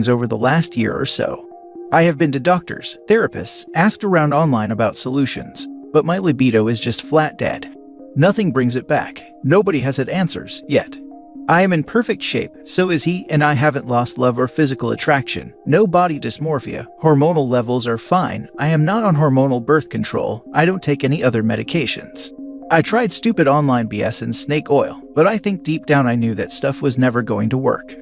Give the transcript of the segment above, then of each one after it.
over the last year or so. I have been to doctors, therapists, asked around online about solutions, but my libido is just flat dead. Nothing brings it back. Nobody has had answers yet. I am in perfect shape, so is he, and I haven't lost love or physical attraction. No body dysmorphia. Hormonal levels are fine. I am not on hormonal birth control. I don't take any other medications. I tried stupid online BS and snake oil, but I think deep down I knew that stuff was never going to work.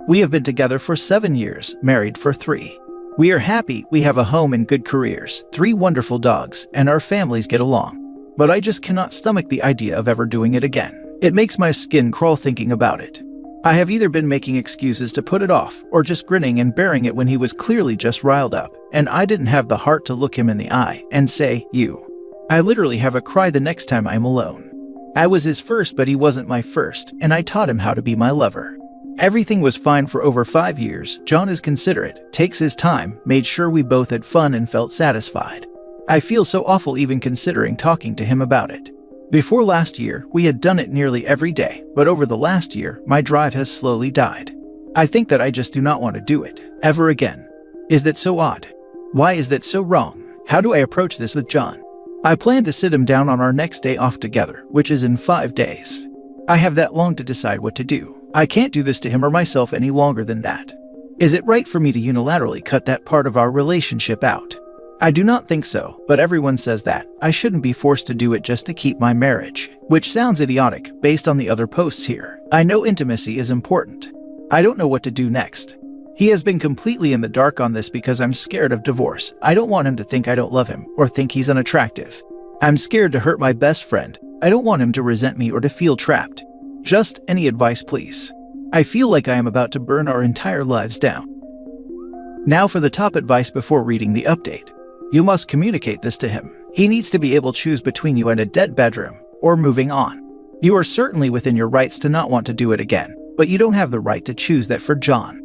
We have been together for 7 years, married for 3. We are happy, we have a home and good careers, 3 wonderful dogs, and our families get along. But I just cannot stomach the idea of ever doing it again. It makes my skin crawl thinking about it. I have either been making excuses to put it off, or just grinning and bearing it when he was clearly just riled up, and I didn't have the heart to look him in the eye and say, "You." I literally have a cry the next time I'm alone. I was his first, but he wasn't my first, and I taught him how to be my lover. Everything was fine for over 5 years. John is considerate, takes his time, made sure we both had fun and felt satisfied. I feel so awful even considering talking to him about it. Before last year, we had done it nearly every day, but over the last year, my drive has slowly died. I think that I just do not want to do it, ever again. Is that so odd? Why is that so wrong? How do I approach this with John? I plan to sit him down on our next day off together, which is in 5 days. I have that long to decide what to do. I can't do this to him or myself any longer than that. Is it right for me to unilaterally cut that part of our relationship out? I do not think so, but everyone says that I shouldn't be forced to do it just to keep my marriage, which sounds idiotic based on the other posts here. I know intimacy is important. I don't know what to do next. He has been completely in the dark on this because I'm scared of divorce. I don't want him to think I don't love him or think he's unattractive. I'm scared to hurt my best friend. I don't want him to resent me or to feel trapped. Just any advice, please. I feel like I am about to burn our entire lives down. Now for the top advice before reading the update. You must communicate this to him. He needs to be able to choose between you and a dead bedroom or moving on. You are certainly within your rights to not want to do it again, but you don't have the right to choose that for John.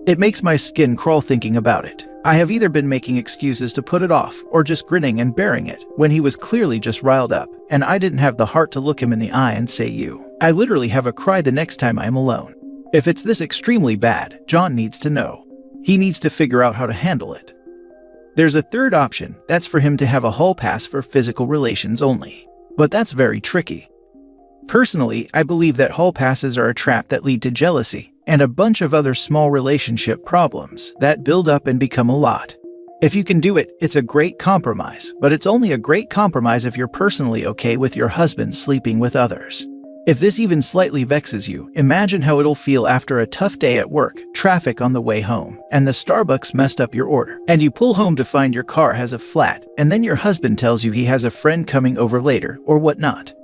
It makes my skin crawl thinking about it. I have either been making excuses to put it off or just grinning and bearing it when he was clearly just riled up, and I didn't have the heart to look him in the eye and say "you." I literally have a cry the next time I am alone. If it's this extremely bad, John needs to know. He needs to figure out how to handle it. There's a third option, that's for him to have a hall pass for physical relations only. But that's very tricky. Personally, I believe that hall passes are a trap that lead to jealousy and a bunch of other small relationship problems that build up and become a lot. If you can do it, it's a great compromise, but it's only a great compromise if you're personally okay with your husband sleeping with others. If this even slightly vexes you, imagine how it'll feel after a tough day at work, traffic on the way home, and the Starbucks messed up your order, and you pull home to find your car has a flat, and then your husband tells you he has a friend coming over later, or whatnot.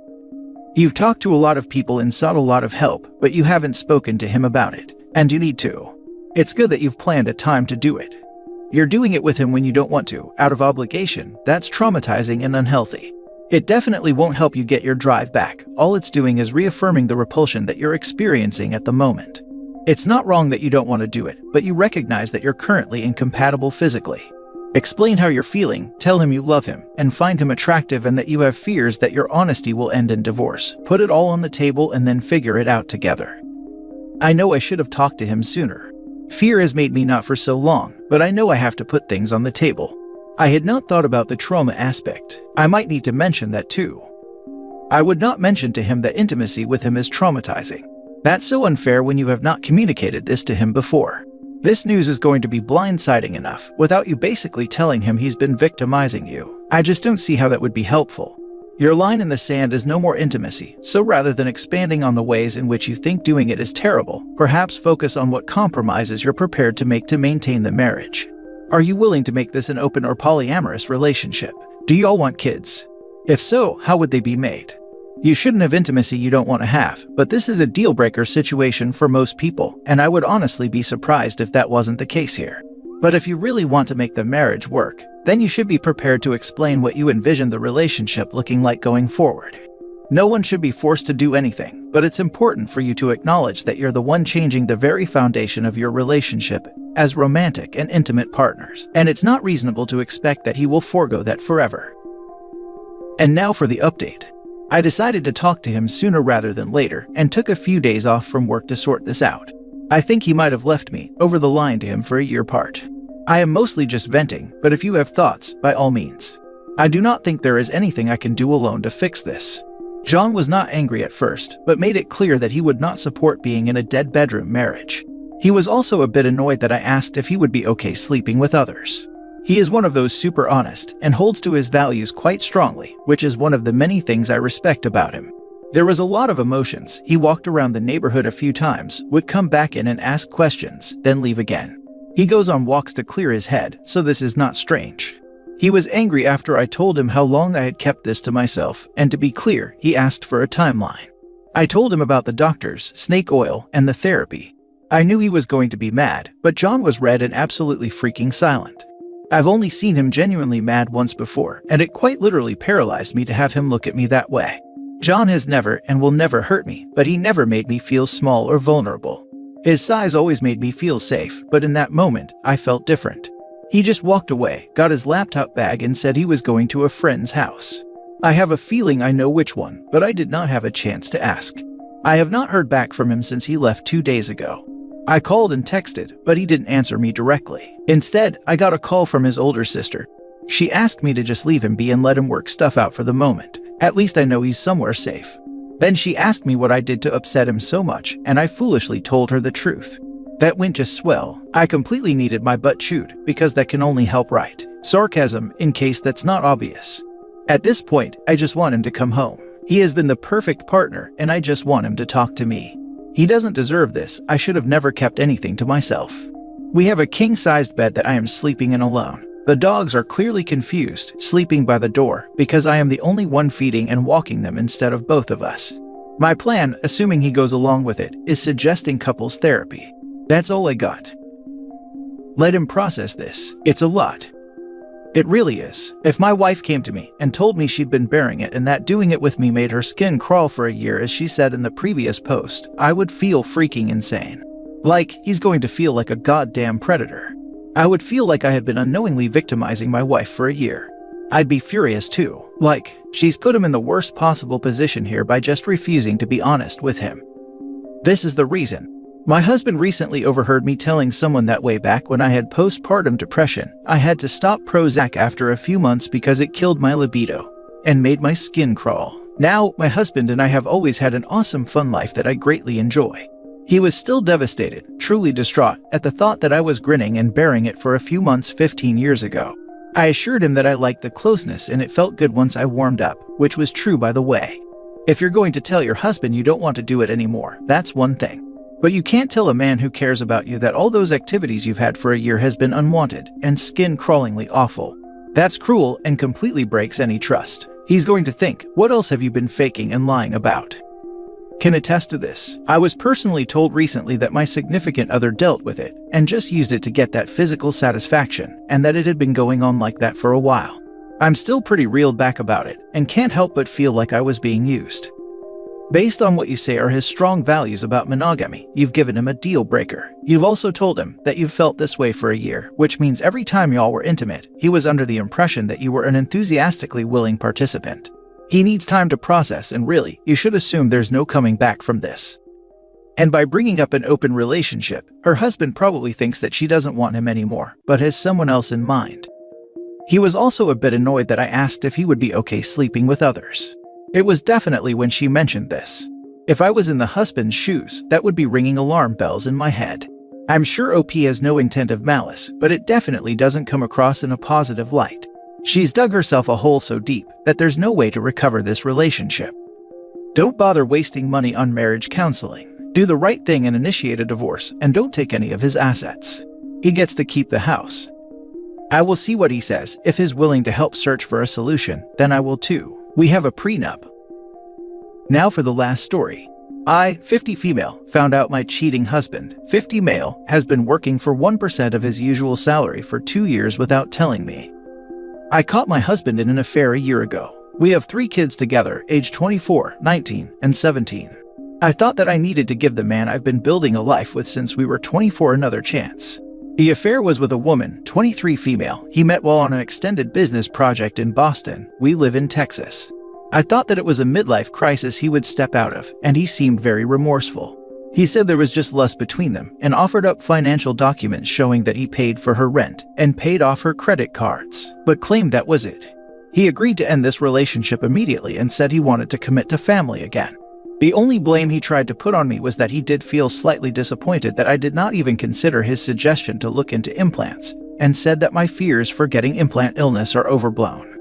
You've talked to a lot of people and sought a lot of help, but you haven't spoken to him about it, and you need to. It's good that you've planned a time to do it. You're doing it with him when you don't want to, out of obligation. That's traumatizing and unhealthy. It definitely won't help you get your drive back. All it's doing is reaffirming the repulsion that you're experiencing at the moment. It's not wrong that you don't want to do it, but you recognize that you're currently incompatible physically. Explain how you're feeling, tell him you love him, and find him attractive and that you have fears that your honesty will end in divorce. Put it all on the table and then figure it out together. I know I should have talked to him sooner. Fear has made me not for so long, but I know I have to put things on the table. I had not thought about the trauma aspect. I might need to mention that too. I would not mention to him that intimacy with him is traumatizing. That's so unfair when you have not communicated this to him before. This news is going to be blindsiding enough without you basically telling him he's been victimizing you. I just don't see how that would be helpful. Your line in the sand is no more intimacy, so rather than expanding on the ways in which you think doing it is terrible, perhaps focus on what compromises you're prepared to make to maintain the marriage. Are you willing to make this an open or polyamorous relationship? Do y'all want kids? If so, how would they be made? You shouldn't have intimacy you don't want to have, but this is a deal-breaker situation for most people, and I would honestly be surprised if that wasn't the case here. But if you really want to make the marriage work, then you should be prepared to explain what you envision the relationship looking like going forward. No one should be forced to do anything, but it's important for you to acknowledge that you're the one changing the very foundation of your relationship as romantic and intimate partners, and it's not reasonable to expect that he will forego that forever. And now for the update. I decided to talk to him sooner rather than later and took a few days off from work to sort this out. I think he might have left me over the line to him for a year apart. I am mostly just venting, but if you have thoughts, by all means. I do not think there is anything I can do alone to fix this. John was not angry at first, but made it clear that he would not support being in a dead bedroom marriage. He was also a bit annoyed that I asked if he would be okay sleeping with others. He is one of those super honest and holds to his values quite strongly, which is one of the many things I respect about him. There was a lot of emotions. He walked around the neighborhood a few times, would come back in and ask questions, then leave again. He goes on walks to clear his head, so this is not strange. He was angry after I told him how long I had kept this to myself, and to be clear, he asked for a timeline. I told him about the doctors, snake oil, and the therapy. I knew he was going to be mad, but John was red and absolutely freaking silent. I've only seen him genuinely mad once before, and it quite literally paralyzed me to have him look at me that way. John has never and will never hurt me, but he never made me feel small or vulnerable. His size always made me feel safe, but in that moment, I felt different. He just walked away, got his laptop bag and said he was going to a friend's house. I have a feeling I know which one, but I did not have a chance to ask. I have not heard back from him since he left 2 days ago. I called and texted, but he didn't answer me directly. Instead, I got a call from his older sister. She asked me to just leave him be and let him work stuff out for the moment. At least I know he's somewhere safe. Then she asked me what I did to upset him so much, and I foolishly told her the truth. That went just swell. I completely needed my butt chewed, because that can only help, right? Sarcasm, in case that's not obvious. At this point, I just want him to come home. He has been the perfect partner, and I just want him to talk to me. He doesn't deserve this. I should have never kept anything to myself. We have a king-sized bed that I am sleeping in alone. The dogs are clearly confused, sleeping by the door, because I am the only one feeding and walking them instead of both of us. My plan, assuming he goes along with it, is suggesting couples therapy. That's all I got. Let him process this. It's a lot. It really is. If my wife came to me and told me she'd been bearing it and that doing it with me made her skin crawl for a year, as she said in the previous post, I would feel freaking insane. Like, he's going to feel like a goddamn predator. I would feel like I had been unknowingly victimizing my wife for a year. I'd be furious too. Like, she's put him in the worst possible position here by just refusing to be honest with him. This is the reason. My husband recently overheard me telling someone that way back when I had postpartum depression, I had to stop Prozac after a few months because it killed my libido and made my skin crawl. Now, my husband and I have always had an awesome fun life that I greatly enjoy. He was still devastated, truly distraught, at the thought that I was grinning and bearing it for a few months 15 years ago. I assured him that I liked the closeness and it felt good once I warmed up, which was true by the way. If you're going to tell your husband you don't want to do it anymore, that's one thing. But you can't tell a man who cares about you that all those activities you've had for a year has been unwanted and skin-crawlingly awful. That's cruel and completely breaks any trust. He's going to think, what else have you been faking and lying about? Can attest to this. I was personally told recently that my significant other dealt with it and just used it to get that physical satisfaction, and that it had been going on like that for a while. I'm still pretty reeled back about it and can't help but feel like I was being used. Based on what you say are his strong values about monogamy, you've given him a deal breaker. You've also told him that you've felt this way for a year, which means every time y'all were intimate, he was under the impression that you were an enthusiastically willing participant. He needs time to process, and really, you should assume there's no coming back from this. And by bringing up an open relationship, her husband probably thinks that she doesn't want him anymore, but has someone else in mind. He was also a bit annoyed that I asked if he would be okay sleeping with others. It was definitely when she mentioned this. If I was in the husband's shoes, that would be ringing alarm bells in my head. I'm sure OP has no intent of malice, but it definitely doesn't come across in a positive light. She's dug herself a hole so deep that there's no way to recover this relationship. Don't bother wasting money on marriage counseling. Do the right thing and initiate a divorce, and don't take any of his assets. He gets to keep the house. I will see what he says. If he's willing to help search for a solution, then I will too. We have a prenup. Now for the last story. I, 50 female, found out my cheating husband, 50 male, has been working for 1% of his usual salary for 2 years without telling me. I caught my husband in an affair a year ago. We have 3 kids together, aged 24, 19, and 17. I thought that I needed to give the man I've been building a life with since we were 24 another chance. The affair was with a woman, 23 female, he met while on an extended business project in Boston. We live in Texas. I thought that it was a midlife crisis he would step out of, and he seemed very remorseful. He said there was just lust between them and offered up financial documents showing that he paid for her rent and paid off her credit cards, but claimed that was it. He agreed to end this relationship immediately and said he wanted to commit to family again. The only blame he tried to put on me was that he did feel slightly disappointed that I did not even consider his suggestion to look into implants, and said that my fears for getting implant illness are overblown.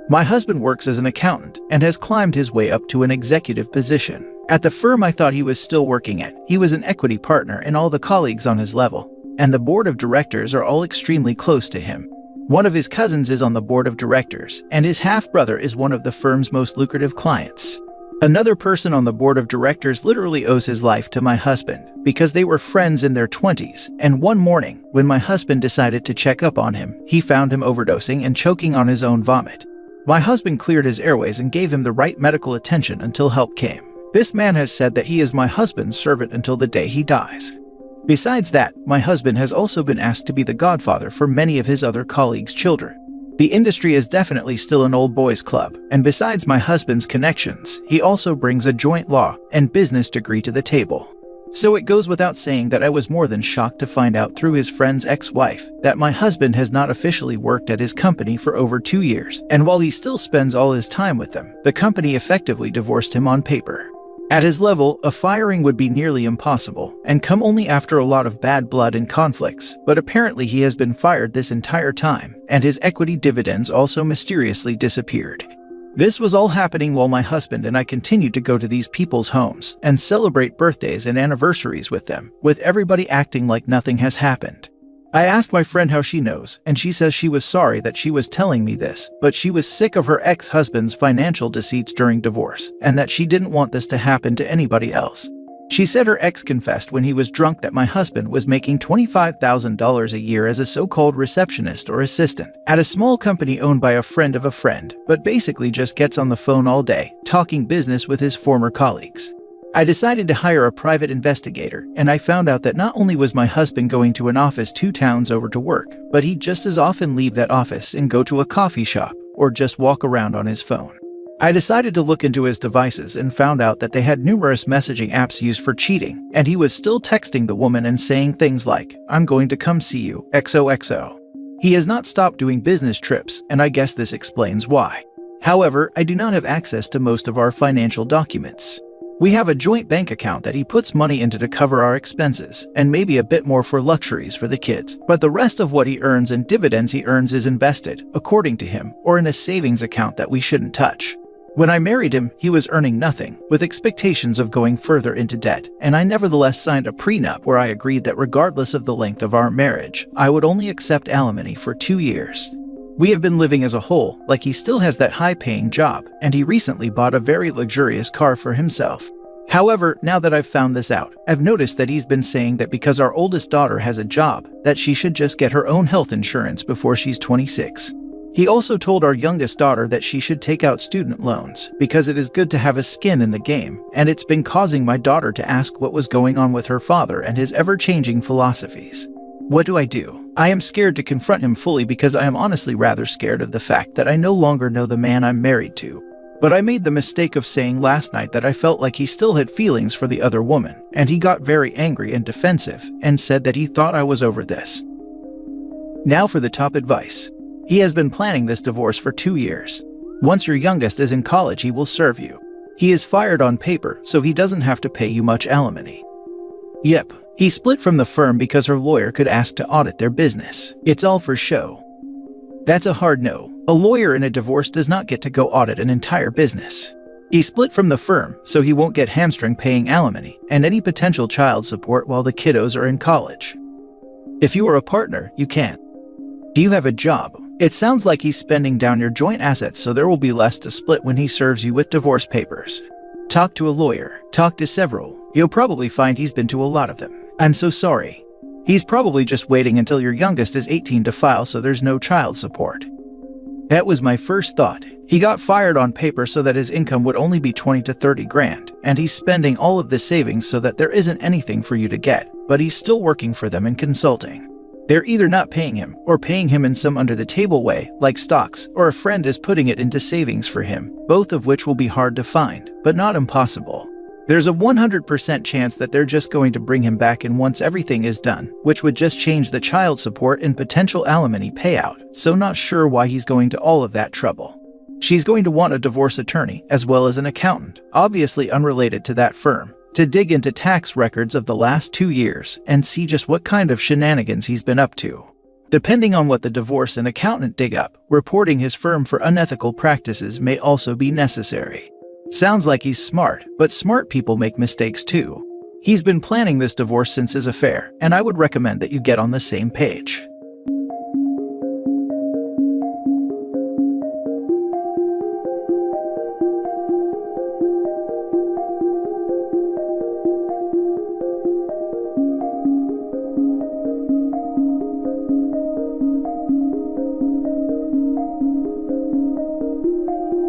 My husband works as an accountant and has climbed his way up to an executive position. At the firm I thought he was still working at, he was an equity partner and all the colleagues on his level, and the board of directors are all extremely close to him. One of his cousins is on the board of directors, and his half-brother is one of the firm's most lucrative clients. Another person on the board of directors literally owes his life to my husband because they were friends in their 20s, and one morning, when my husband decided to check up on him, he found him overdosing and choking on his own vomit. My husband cleared his airways and gave him the right medical attention until help came. This man has said that he is my husband's servant until the day he dies. Besides that, my husband has also been asked to be the godfather for many of his other colleagues' children. The industry is definitely still an old boys club, and besides my husband's connections, he also brings a joint law and business degree to the table. So it goes without saying that I was more than shocked to find out through his friend's ex-wife that my husband has not officially worked at his company for over 2 years, and while he still spends all his time with them, the company effectively divorced him on paper. At his level, a firing would be nearly impossible and come only after a lot of bad blood and conflicts, but apparently he has been fired this entire time, and his equity dividends also mysteriously disappeared. This was all happening while my husband and I continued to go to these people's homes and celebrate birthdays and anniversaries with them, with everybody acting like nothing has happened. I asked my friend how she knows, and she says she was sorry that she was telling me this, but she was sick of her ex-husband's financial deceits during divorce, and that she didn't want this to happen to anybody else. She said her ex confessed when he was drunk that my husband was making $25,000 a year as a so-called receptionist or assistant at a small company owned by a friend of a friend, but basically just gets on the phone all day, talking business with his former colleagues. I decided to hire a private investigator, and I found out that not only was my husband going to an office 2 towns over to work, but he'd just as often leave that office and go to a coffee shop, or just walk around on his phone. I decided to look into his devices and found out that they had numerous messaging apps used for cheating, and he was still texting the woman and saying things like, "I'm going to come see you, XOXO. He has not stopped doing business trips, and I guess this explains why. However, I do not have access to most of our financial documents. We have a joint bank account that he puts money into to cover our expenses, and maybe a bit more for luxuries for the kids, but the rest of what he earns and dividends he earns is invested, according to him, or in a savings account that we shouldn't touch. When I married him, he was earning nothing, with expectations of going further into debt, and I nevertheless signed a prenup where I agreed that regardless of the length of our marriage, I would only accept alimony for 2 years. We have been living as a whole, like he still has that high-paying job, and he recently bought a very luxurious car for himself. However, now that I've found this out, I've noticed that he's been saying that because our oldest daughter has a job, that she should just get her own health insurance before she's 26. He also told our youngest daughter that she should take out student loans, because it is good to have a skin in the game, and it's been causing my daughter to ask what was going on with her father and his ever-changing philosophies. What do I do? I am scared to confront him fully because I am honestly rather scared of the fact that I no longer know the man I'm married to. But I made the mistake of saying last night that I felt like he still had feelings for the other woman, and he got very angry and defensive and said that he thought I was over this. Now for the top advice. He has been planning this divorce for 2 years. Once your youngest is in college, he will serve you. He is fired on paper, so he doesn't have to pay you much alimony. Yep. He split from the firm because her lawyer could ask to audit their business. It's all for show. That's a hard no. A lawyer in a divorce does not get to go audit an entire business. He split from the firm, so he won't get hamstrung paying alimony and any potential child support while the kiddos are in college. If you are a partner, you can't. Do you have a job? It sounds like he's spending down your joint assets, so there will be less to split when he serves you with divorce papers. Talk to a lawyer. Talk to several. You'll probably find he's been to a lot of them. I'm so sorry. He's probably just waiting until your youngest is 18 to file so there's no child support. That was my first thought. He got fired on paper so that his income would only be 20 to 30 grand, and he's spending all of the savings so that there isn't anything for you to get, but he's still working for them and consulting. They're either not paying him or paying him in some under-the-table way, like stocks, or a friend is putting it into savings for him, both of which will be hard to find, but not impossible. There's a 100% chance that they're just going to bring him back in once everything is done, which would just change the child support and potential alimony payout, so not sure why he's going to all of that trouble. She's going to want a divorce attorney, as well as an accountant, obviously unrelated to that firm, to dig into tax records of the last 2 years and see just what kind of shenanigans he's been up to. Depending on what the divorce and accountant dig up, reporting his firm for unethical practices may also be necessary. Sounds like he's smart, but smart people make mistakes too. He's been planning this divorce since his affair, and I would recommend that you get on the same page.